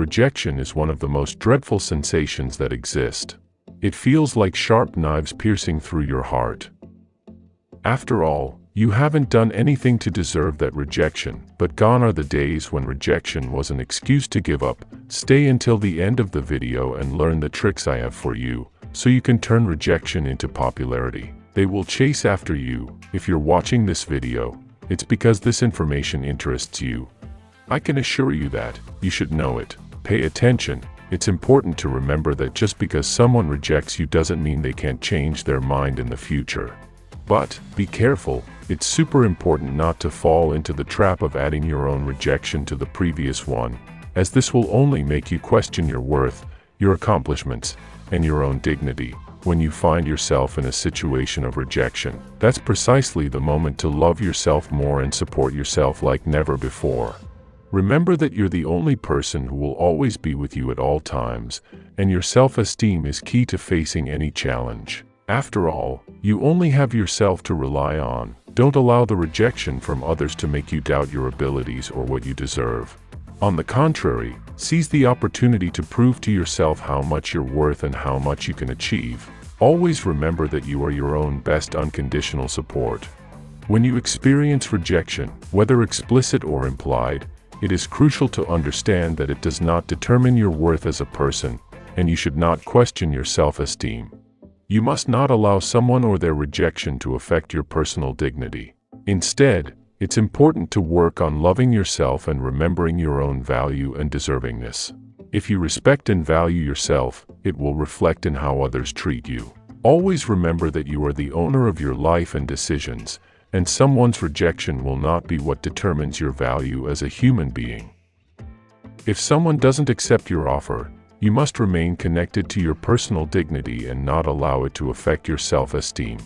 rejection is one of the most dreadful sensations that exist. It feels like sharp knives piercing through your heart. After all, you haven't done anything to deserve that rejection, but gone are the days when rejection was an excuse to give up. Stay until the end of the video and learn the tricks I have for you, so you can turn rejection into popularity. They will chase after you. If you're watching this video, it's because this information interests you. I can assure you that. You should know it. Pay attention. It's important to remember that just because someone rejects you doesn't mean they can't change their mind in the future. But be careful. It's super important not to fall into the trap of adding your own rejection to the previous one, as this will only make you question your worth, your accomplishments, and your own dignity. When you find yourself in a situation of rejection, that's precisely the moment to love yourself more and support yourself like never before. Remember that you're the only person who will always be with you at all times, and your self-esteem is key to facing any challenge. After all, you only have yourself to rely on. Don't allow the rejection from others to make you doubt your abilities or what you deserve. On the contrary, seize the opportunity to prove to yourself how much you're worth and how much you can achieve. Always remember that you are your own best unconditional support. When you experience rejection, whether explicit or implied, it is crucial to understand that it does not determine your worth as a person, and you should not question your self-esteem. You must not allow someone or their rejection to affect your personal dignity. Instead, it's important to work on loving yourself and remembering your own value and deservingness. If you respect and value yourself, it will reflect in how others treat you. Always remember that you are the owner of your life and decisions, and someone's rejection will not be what determines your value as a human being. If someone doesn't accept your offer, you must remain connected to your personal dignity and not allow it to affect your self-esteem.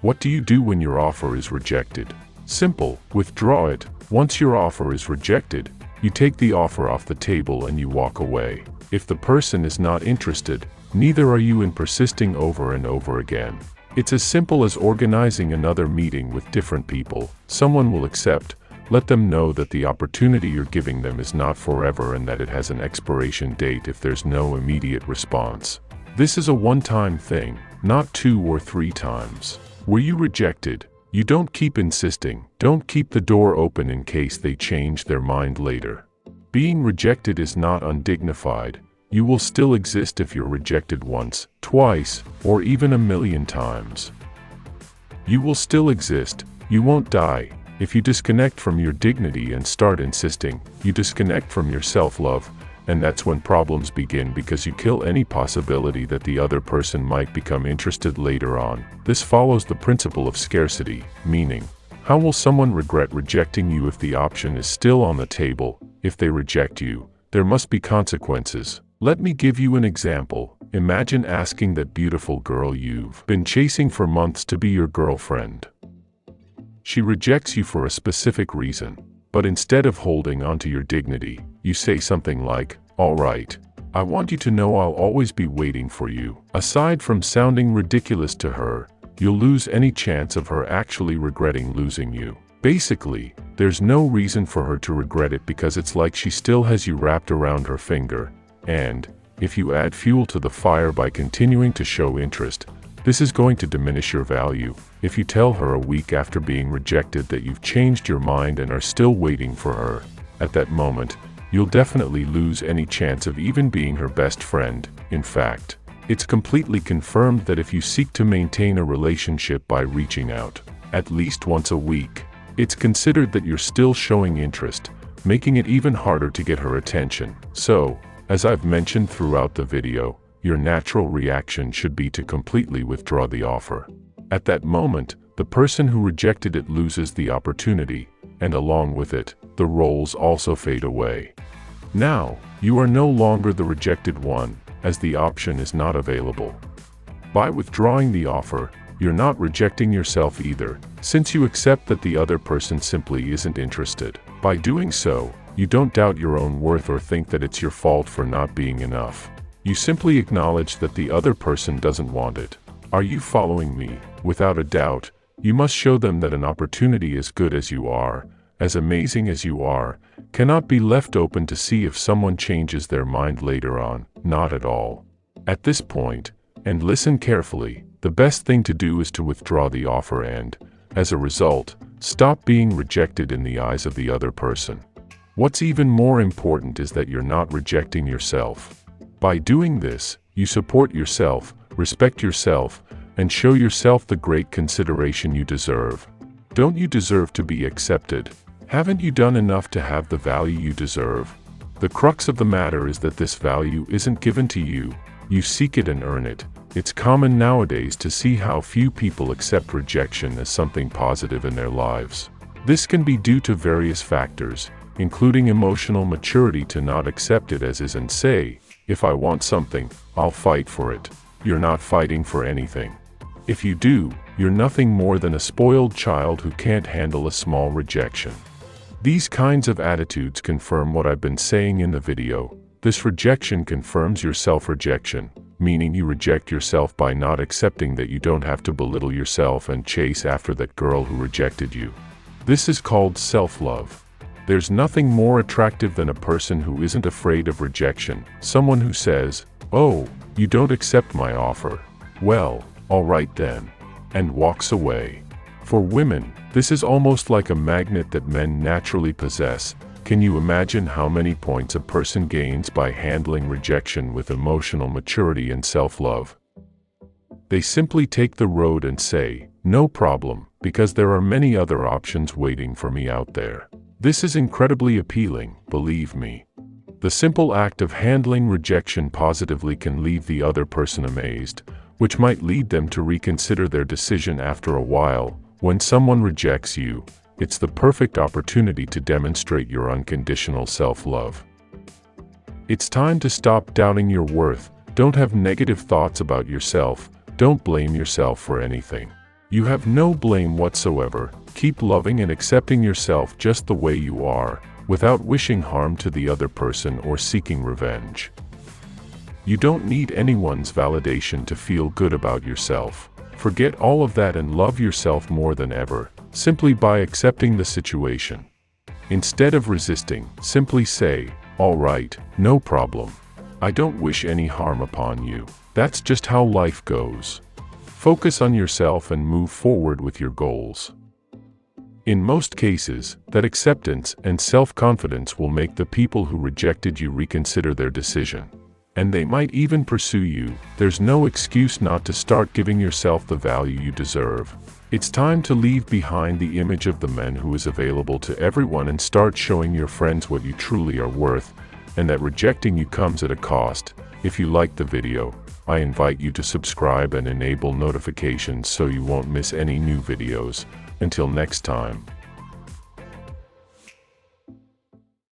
What do you do when your offer is rejected? Simple, withdraw it. Once your offer is rejected, you take the offer off the table and you walk away. If the person is not interested, neither are you in persisting over and over again. It's as simple as organizing another meeting with different people. Someone will accept. Let them know that the opportunity you're giving them is not forever and that it has an expiration date if there's no immediate response. This is a one-time thing, not 2 or 3 times. Were you rejected? You don't keep insisting. Don't keep the door open in case they change their mind later. Being rejected is not undignified. You will still exist if you're rejected once, twice, or even 1,000,000 times. You will still exist. You won't die. If you disconnect from your dignity and start insisting, you disconnect from your self-love, and that's when problems begin because you kill any possibility that the other person might become interested later on. This follows the principle of scarcity, meaning, how will someone regret rejecting you if the option is still on the table? If they reject you, there must be consequences. Let me give you an example. Imagine asking that beautiful girl you've been chasing for months to be your girlfriend. She rejects you for a specific reason, but instead of holding onto your dignity, you say something like, "All right, I want you to know I'll always be waiting for you." Aside from sounding ridiculous to her, you'll lose any chance of her actually regretting losing you. Basically, there's no reason for her to regret it because it's like she still has you wrapped around her finger. And, if you add fuel to the fire by continuing to show interest, this is going to diminish your value. If you tell her a week after being rejected that you've changed your mind and are still waiting for her, at that moment, you'll definitely lose any chance of even being her best friend. In fact, it's completely confirmed that if you seek to maintain a relationship by reaching out, at least once a week, it's considered that you're still showing interest, making it even harder to get her attention. So, as I've mentioned throughout the video, your natural reaction should be to completely withdraw the offer. At that moment, the person who rejected it loses the opportunity, and along with it, the roles also fade away. Now, you are no longer the rejected one, as the option is not available. By withdrawing the offer, you're not rejecting yourself either, since you accept that the other person simply isn't interested. By doing so, you don't doubt your own worth or think that it's your fault for not being enough. You simply acknowledge that the other person doesn't want it. Are you following me? Without a doubt, you must show them that an opportunity is good as you are, as amazing as you are, cannot be left open to see if someone changes their mind later on, not at all. At this point, and listen carefully, the best thing to do is to withdraw the offer and, as a result, stop being rejected in the eyes of the other person. What's even more important is that you're not rejecting yourself. By doing this, you support yourself, respect yourself, and show yourself the great consideration you deserve. Don't you deserve to be accepted? Haven't you done enough to have the value you deserve? The crux of the matter is that this value isn't given to you. You seek it and earn it. It's common nowadays to see how few people accept rejection as something positive in their lives. This can be due to various factors, including emotional maturity to not accept it as is and say, if I want something, I'll fight for it. You're not fighting for anything. If you do, you're nothing more than a spoiled child who can't handle a small rejection. These kinds of attitudes confirm what I've been saying in the video. This rejection confirms your self-rejection, meaning you reject yourself by not accepting that you don't have to belittle yourself and chase after that girl who rejected you. This is called self-love. There's nothing more attractive than a person who isn't afraid of rejection, someone who says, "Oh, you don't accept my offer? Well, all right then," and walks away. For women, this is almost like a magnet that men naturally possess. Can you imagine how many points a person gains by handling rejection with emotional maturity and self-love? They simply take the road and say, "No problem, because there are many other options waiting for me out there." This is incredibly appealing, believe me. The simple act of handling rejection positively can leave the other person amazed, which might lead them to reconsider their decision after a while. When someone rejects you, it's the perfect opportunity to demonstrate your unconditional self-love. It's time to stop doubting your worth. Don't have negative thoughts about yourself. Don't blame yourself for anything. You have no blame whatsoever. Keep loving and accepting yourself just the way you are, without wishing harm to the other person or seeking revenge. You don't need anyone's validation to feel good about yourself. Forget all of that and love yourself more than ever, simply by accepting the situation. Instead of resisting, simply say, "All right, no problem. I don't wish any harm upon you. That's just how life goes." Focus on yourself and move forward with your goals. In most cases, that acceptance and self-confidence will make the people who rejected you reconsider their decision. And they might even pursue you. There's no excuse not to start giving yourself the value you deserve. It's time to leave behind the image of the man who is available to everyone and start showing your friends what you truly are worth, and that rejecting you comes at a cost. If you liked the video, I invite you to subscribe and enable notifications so you won't miss any new videos. Until next time.